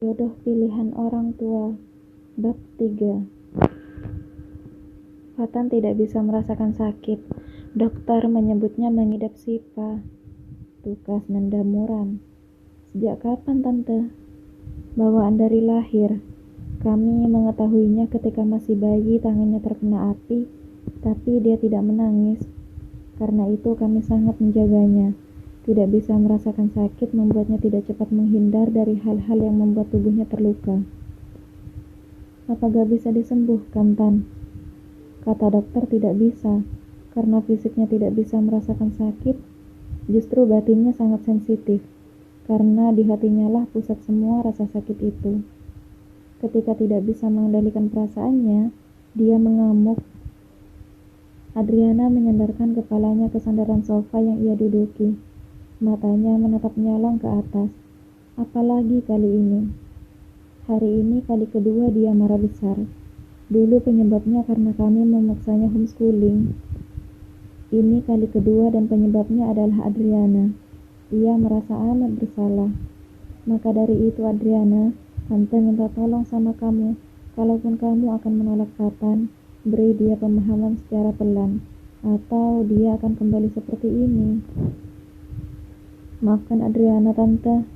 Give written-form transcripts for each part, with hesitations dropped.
Jodoh pilihan orang tua. Bab 3. Fatan tidak bisa merasakan sakit. Dokter menyebutnya mengidap SIPA, tukas nenda muram. Sejak kapan, Tante? Bawaan dari lahir. Kami mengetahuinya ketika masih bayi, tangannya terkena api, tapi dia tidak menangis. Karena itu kami sangat menjaganya. Tidak bisa merasakan sakit membuatnya tidak cepat menghindar dari hal-hal yang membuat tubuhnya terluka. Apa gak bisa disembuhkan, Tan? Kata dokter tidak bisa, karena fisiknya tidak bisa merasakan sakit, justru batinnya sangat sensitif, karena di hatinya lah pusat semua rasa sakit itu. Ketika tidak bisa mengendalikan perasaannya, dia mengamuk. Adriana menyandarkan kepalanya ke sandaran sofa yang ia duduki. Matanya menatap nyolong ke atas. Apalagi kali ini? Hari ini kali kedua dia marah besar. Dulu penyebabnya karena kami memaksanya homeschooling. Ini kali kedua dan penyebabnya adalah Adriana. Ia merasa amat bersalah. Maka dari itu Adriana, Tante minta tolong sama kamu. Kalaupun kamu akan menolak Fatan, beri dia pemahaman secara pelan. Atau dia akan kembali seperti ini. Maafkan Adriana, Tante.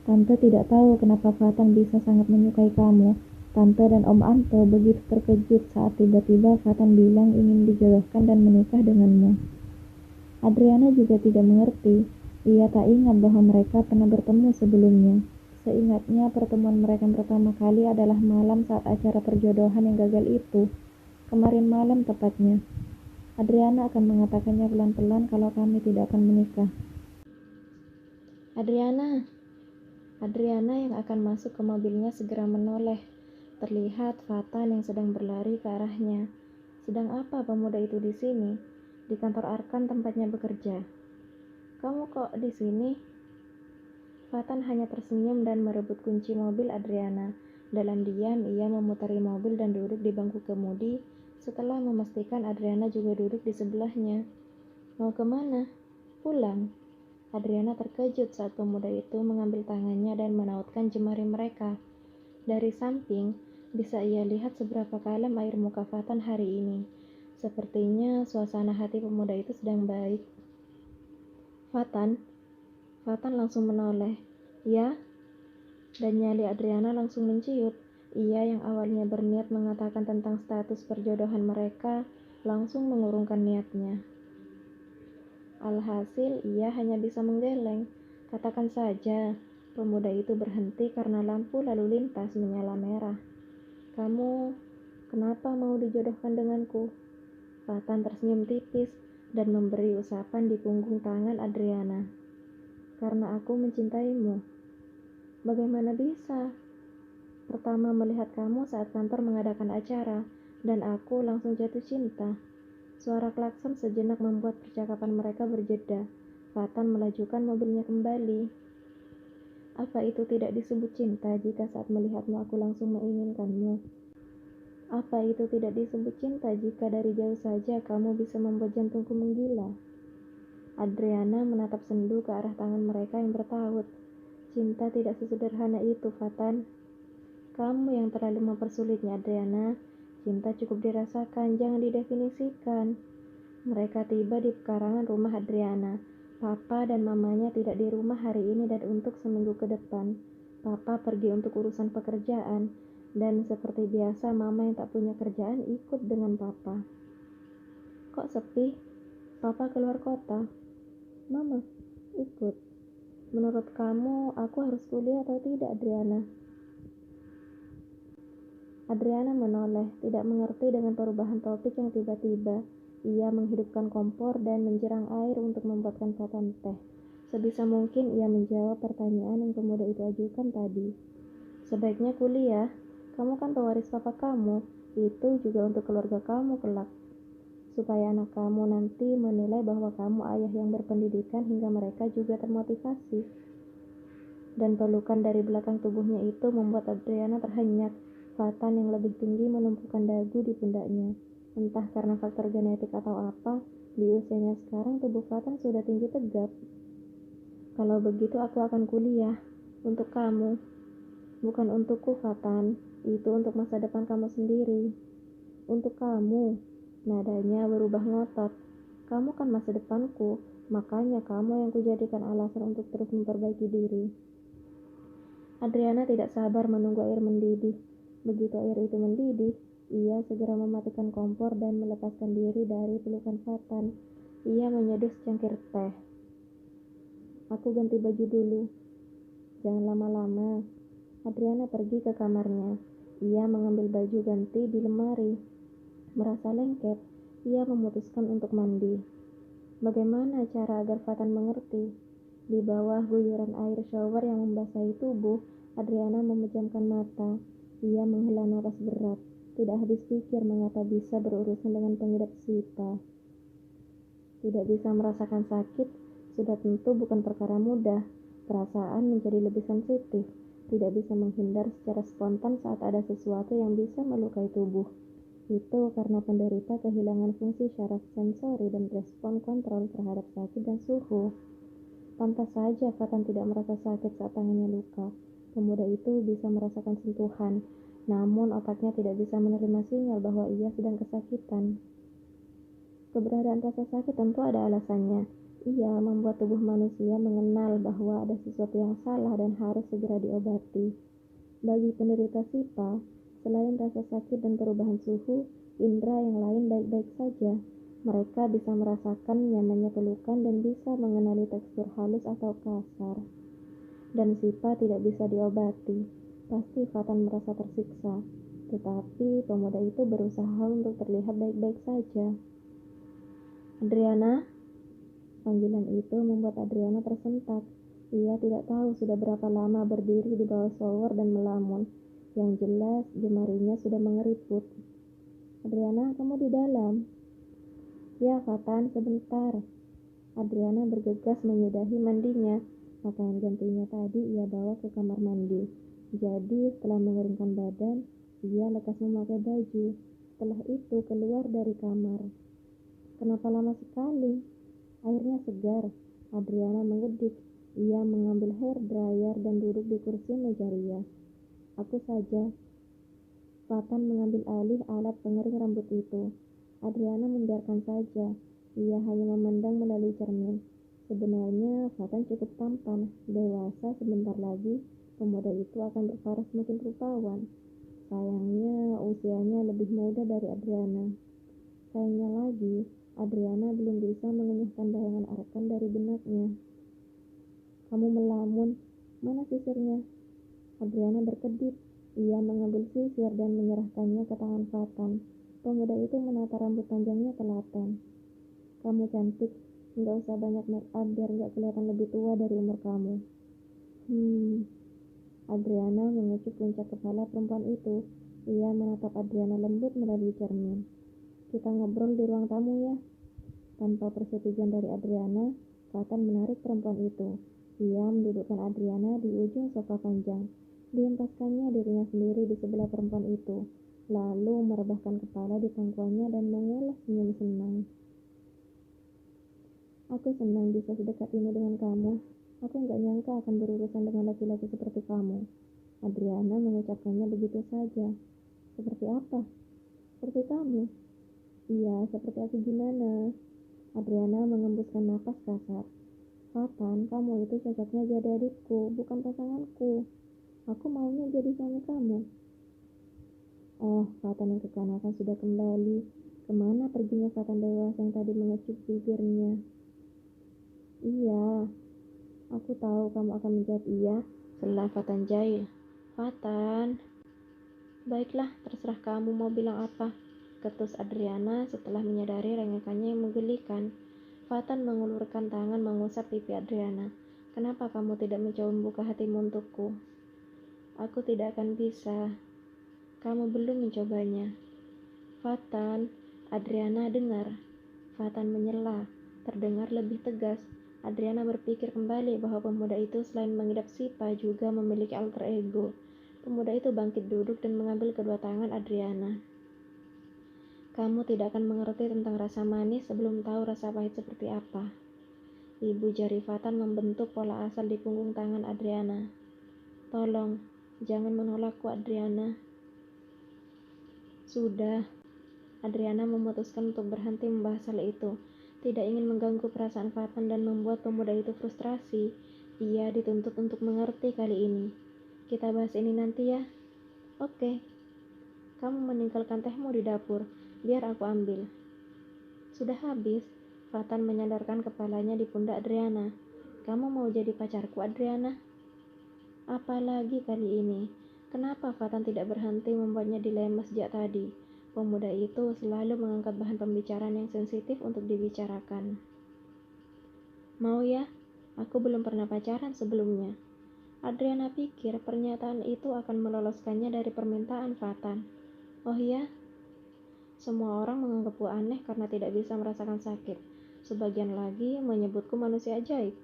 Tante tidak tahu kenapa Fatan bisa sangat menyukai kamu. Tante dan Om Anto begitu terkejut saat tiba-tiba Fatan bilang ingin dijodohkan dan menikah denganmu. Adriana juga tidak mengerti. Ia tak ingat bahwa mereka pernah bertemu sebelumnya. Seingatnya pertemuan mereka pertama kali adalah malam saat acara perjodohan yang gagal itu. Kemarin malam tepatnya. Adriana akan mengatakannya pelan-pelan kalau kami tidak akan menikah. Adriana yang akan masuk ke mobilnya segera menoleh. Terlihat Fatan yang sedang berlari ke arahnya. Sedang apa pemuda itu di sini? Di kantor Arkan tempatnya bekerja. Kamu kok di sini? Fatan hanya tersenyum dan merebut kunci mobil Adriana. Dalam diam, ia memutari mobil dan duduk di bangku kemudi setelah memastikan Adriana juga duduk di sebelahnya. Mau kemana? Pulang. Adriana terkejut saat pemuda itu mengambil tangannya dan menautkan jemari mereka. Dari samping, bisa ia lihat seberapa kalem air muka Fatan hari ini. Sepertinya suasana hati pemuda itu sedang baik. Fatan langsung menoleh. Ya? Dan nyali Adriana langsung menciut. Ia yang awalnya berniat mengatakan tentang status perjodohan mereka, langsung mengurungkan niatnya. Alhasil, ia hanya bisa menggeleng. Katakan saja, pemuda itu berhenti karena lampu lalu lintas menyala merah. Kamu, kenapa mau dijodohkan denganku? Fatan tersenyum tipis dan memberi usapan di punggung tangan Adriana. Karena aku mencintaimu. Bagaimana bisa? Pertama melihat kamu saat kantor mengadakan acara, dan aku langsung jatuh cinta. Suara klakson sejenak membuat percakapan mereka berjeda. Fatan melajukan mobilnya kembali. Apa itu tidak disebut cinta jika saat melihatmu aku langsung menginginkanmu? Apa itu tidak disebut cinta jika dari jauh saja kamu bisa membuat jantungku menggila? Adriana menatap sendu ke arah tangan mereka yang bertaut. Cinta tidak sesederhana itu, Fatan. Kamu yang terlalu mempersulitnya, Adriana. Cinta cukup dirasakan, jangan didefinisikan. Mereka tiba di pekarangan rumah Adriana. Papa dan mamanya tidak di rumah hari ini dan untuk seminggu ke depan. Papa pergi untuk urusan pekerjaan, dan seperti biasa mama yang tak punya kerjaan ikut dengan papa. Kok sepi? Papa keluar kota. Mama ikut. Menurut kamu, aku harus kuliah atau tidak, Adriana? Adriana menoleh, tidak mengerti dengan perubahan topik yang tiba-tiba. Ia menghidupkan kompor dan menjerang air untuk membuatkan Fatan teh. Sebisa mungkin ia menjawab pertanyaan yang pemuda itu ajukan tadi. Sebaiknya kuliah. Kamu kan pewaris papa kamu. Itu juga untuk keluarga kamu kelak. Supaya anak kamu nanti menilai bahwa kamu ayah yang berpendidikan hingga mereka juga termotivasi. Dan pelukan dari belakang tubuhnya itu membuat Adriana terhenyak. Fatan yang lebih tinggi menumpukan dagu di pundaknya. Entah karena faktor genetik atau apa, di usianya sekarang tubuh Fatan sudah tinggi tegap. Kalau begitu aku akan kuliah. Untuk kamu. Bukan untukku, Fatan. Itu untuk masa depan kamu sendiri. Untuk kamu. Nadanya berubah ngotot. Kamu kan masa depanku, makanya kamu yang kujadikan alasan untuk terus memperbaiki diri. Adriana tidak sabar menunggu air mendidih. Begitu air itu mendidih, ia segera mematikan kompor dan melepaskan diri dari pelukan Fatan. Ia menyeduh secangkir teh. Aku ganti baju dulu. Jangan lama-lama. Adriana pergi ke kamarnya. Ia mengambil baju ganti di lemari. Merasa lengket, ia memutuskan untuk mandi. Bagaimana cara agar Fatan mengerti? Di bawah guyuran air shower yang membasahi tubuh, Adriana memejamkan mata. Ia menghela napas berat. Tidak habis pikir mengapa bisa berurusan dengan pengidap SIPA. Tidak bisa merasakan sakit, sudah tentu bukan perkara mudah. Perasaan menjadi lebih sensitif. Tidak bisa menghindar secara spontan saat ada sesuatu yang bisa melukai tubuh. Itu karena penderita kehilangan fungsi syaraf sensori dan respon kontrol terhadap sakit dan suhu. Pantas saja Fatan tidak merasa sakit saat tangannya luka. Pemuda itu bisa merasakan sentuhan, namun otaknya tidak bisa menerima sinyal bahwa ia sedang kesakitan. Keberadaan rasa sakit tentu ada alasannya. Ia membuat tubuh manusia mengenal bahwa ada sesuatu yang salah dan harus segera diobati. Bagi penderita SIPA, selain rasa sakit dan perubahan suhu, indera yang lain baik-baik saja. Mereka bisa merasakan nyamannya pelukan dan bisa mengenali tekstur halus atau kasar. Dan SIPA tidak bisa diobati. Pasti Fatan merasa tersiksa. Tetapi pemuda itu berusaha untuk terlihat baik-baik saja. Adriana? Panggilan itu membuat Adriana tersentak. Ia tidak tahu sudah berapa lama berdiri di bawah shower dan melamun. Yang jelas, jemarinya sudah mengeriput. Adriana, kamu di dalam? Ya, Fatan, sebentar. Adriana bergegas menyudahi mandinya. Pakaian gantinya tadi ia bawa ke kamar mandi. Jadi, setelah mengeringkan badan, ia lekas memakai baju. Setelah itu, keluar dari kamar. Kenapa lama sekali? Airnya segar. Adriana mengedik. Ia mengambil hair dryer dan duduk di kursi meja rias. Aku saja. Fatan mengambil alih alat pengering rambut itu. Adriana membiarkan saja. Ia hanya memandang melalui cermin. Sebenarnya Fatan cukup tampan, dewasa. Sebentar lagi pemuda itu akan berparas semakin rupawan. Sayangnya usianya lebih muda dari Adriana. Sayangnya lagi, Adriana belum bisa mengenyahkan bayangan Arkan dari benaknya. Kamu melamun, mana sisirnya? Adriana berkedip. Ia mengambil sisir dan menyerahkannya ke tangan Fatan. Pemuda itu menata rambut panjangnya telaten. Kamu cantik, nggak usah banyak make up biar nggak kelihatan lebih tua dari umur kamu. Adriana mengucuk puncak kepala perempuan itu. Ia menatap Adriana lembut melalui cermin. Kita ngobrol di ruang tamu ya. Tanpa persetujuan dari Adriana, Fatan menarik perempuan itu. Ia mendudukkan Adriana di ujung sofa panjang. Dihempaskannya dirinya sendiri di sebelah perempuan itu, lalu merebahkan kepala di pangkuannya dan mengulas senyum senang. Aku senang bisa sedekat ini dengan kamu. Aku nggak nyangka akan berurusan dengan laki-laki seperti kamu. Adriana mengucapkannya begitu saja. Seperti apa? Seperti kamu. Iya, seperti aku gimana? Adriana mengembuskan napas kasar. Fatan, kamu itu cocoknya jadi adikku, bukan pasanganku. Aku maunya jadi suami kamu. Oh, Fatan yang kekanakan sudah kembali. Kemana perginya Fatan dewasa yang tadi mengecup bibirnya? Iya, aku tahu kamu akan menjawab iya. Sela Fatan jahil. Fatan, baiklah, terserah kamu mau bilang apa. Ketus Adriana setelah menyadari rengekannya yang menggelikan. Fatan mengulurkan tangan mengusap pipi Adriana. Kenapa kamu tidak mencoba membuka hatimu untukku? Aku tidak akan bisa. Kamu belum mencobanya. Fatan, Adriana dengar. Fatan menyela, terdengar lebih tegas. Adriana berpikir kembali bahwa pemuda itu selain mengidap SIPA juga memiliki alter ego. Pemuda itu bangkit duduk dan mengambil kedua tangan Adriana. Kamu tidak akan mengerti tentang rasa manis sebelum tahu rasa pahit seperti apa. Ibu jari Fatan membentuk pola asal di punggung tangan Adriana. Tolong, Jangan menolakku, Adriana. Sudah. Adriana memutuskan untuk berhenti membahas hal itu. Tidak ingin mengganggu perasaan Fatan dan membuat pemuda itu frustrasi. Ia dituntut untuk mengerti kali ini. Kita bahas ini nanti ya. Oke. Kamu meninggalkan tehmu di dapur. Biar aku ambil. Sudah habis. Fatan menyandarkan kepalanya di pundak Adriana. Kamu mau jadi pacarku, Adriana? Apalagi kali ini. Kenapa Fatan tidak berhenti membuatnya dilema sejak tadi? Pemuda itu selalu mengangkat bahan pembicaraan yang sensitif untuk dibicarakan. Mau ya? Aku belum pernah pacaran sebelumnya. Adriana pikir pernyataan itu akan meloloskannya dari permintaan Fatan. Oh ya? Semua orang menganggapku aneh karena tidak bisa merasakan sakit. Sebagian lagi menyebutku manusia ajaib.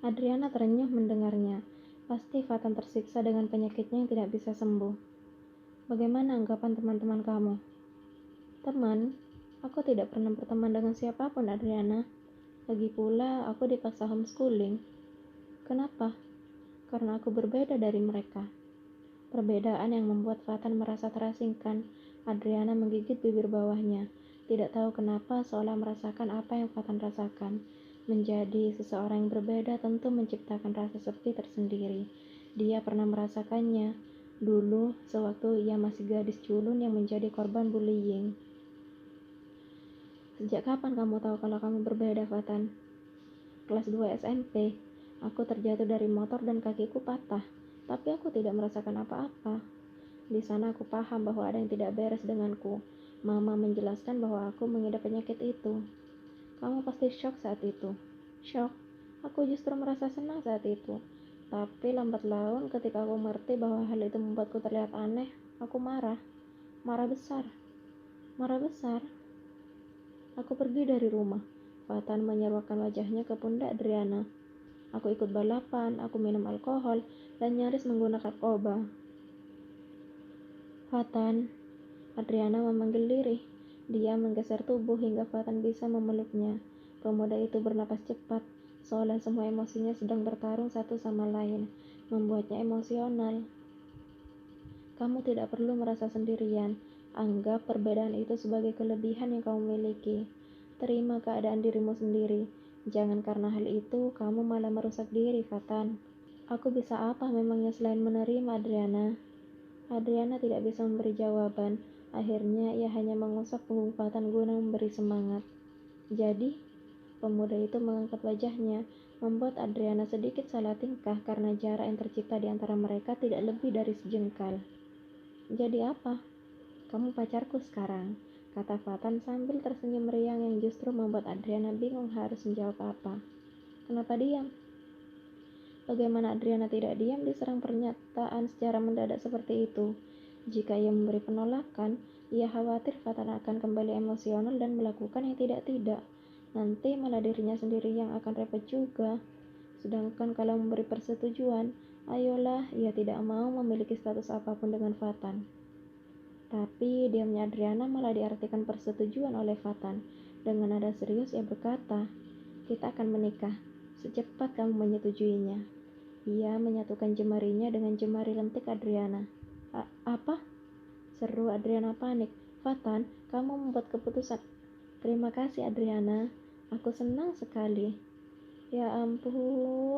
Adriana terenyuh mendengarnya. Pasti Fatan tersiksa dengan penyakitnya yang tidak bisa sembuh. Bagaimana anggapan teman-teman kamu? Teman, aku tidak pernah berteman dengan siapapun, Adriana. Lagi pula, aku dipaksa homeschooling. Kenapa? Karena aku berbeda dari mereka. Perbedaan yang membuat Fatan merasa terasingkan. Adriana menggigit bibir bawahnya. Tidak tahu kenapa, seolah merasakan apa yang Fatan rasakan. Menjadi seseorang yang berbeda tentu menciptakan rasa sepi tersendiri. Dia pernah merasakannya. Dulu, sewaktu ia masih gadis culun yang menjadi korban bullying. Sejak kapan kamu tahu kalau kamu berbeda, Fatan? Kelas 2 SMP. Aku terjatuh dari motor dan kakiku patah. Tapi aku tidak merasakan apa-apa. Di sana aku paham bahwa ada yang tidak beres denganku. Mama menjelaskan bahwa aku mengidap penyakit itu. Kamu pasti shock saat itu. Shock? Aku justru merasa senang saat itu. Tapi lambat laun ketika aku mengerti bahwa hal itu membuatku terlihat aneh, aku marah. Marah besar. Marah besar. Aku pergi dari rumah. Fatan menyerwakan wajahnya ke pundak Adriana. Aku ikut balapan, aku minum alkohol, dan nyaris menggunakan narkoba. Fatan, Adriana memanggil lirih. Dia menggeser tubuh hingga Fatan bisa memeluknya. Pemuda itu bernapas cepat, seolah semua emosinya sedang bertarung satu sama lain, membuatnya emosional. Kamu tidak perlu merasa sendirian. Anggap perbedaan itu sebagai kelebihan yang kamu miliki. Terima keadaan dirimu sendiri. Jangan karena hal itu kamu malah merusak diri, Fatan. Aku bisa apa memangnya selain menerima, Adriana? Adriana tidak bisa memberi jawaban. Akhirnya ia hanya mengusap punggung Fatan guna memberi semangat. Jadi, pemuda itu mengangkat wajahnya, membuat Adriana sedikit salah tingkah karena jarak yang tercipta di antara mereka tidak lebih dari sejengkal. Jadi apa? Kamu pacarku sekarang, kata Fatan sambil tersenyum meriang yang justru membuat Adriana bingung harus menjawab apa. Kenapa diam? Bagaimana Adriana tidak diam diserang pernyataan secara mendadak seperti itu? Jika ia memberi penolakan, ia khawatir Fatan akan kembali emosional dan melakukan yang tidak-tidak. Nanti malah dirinya sendiri yang akan repot juga. Sedangkan kalau memberi persetujuan, ayolah, ia tidak mau memiliki status apapun dengan Fatan. Tapi diamnya Adriana malah diartikan persetujuan oleh Fatan. Dengan nada serius ia berkata, kita akan menikah, secepat kamu menyetujuinya. Ia menyatukan jemarinya dengan jemari lentik Adriana. Apa? Seru Adriana panik. Fatan, kamu membuat keputusan. Terima kasih Adriana, aku senang sekali. Ya ampun,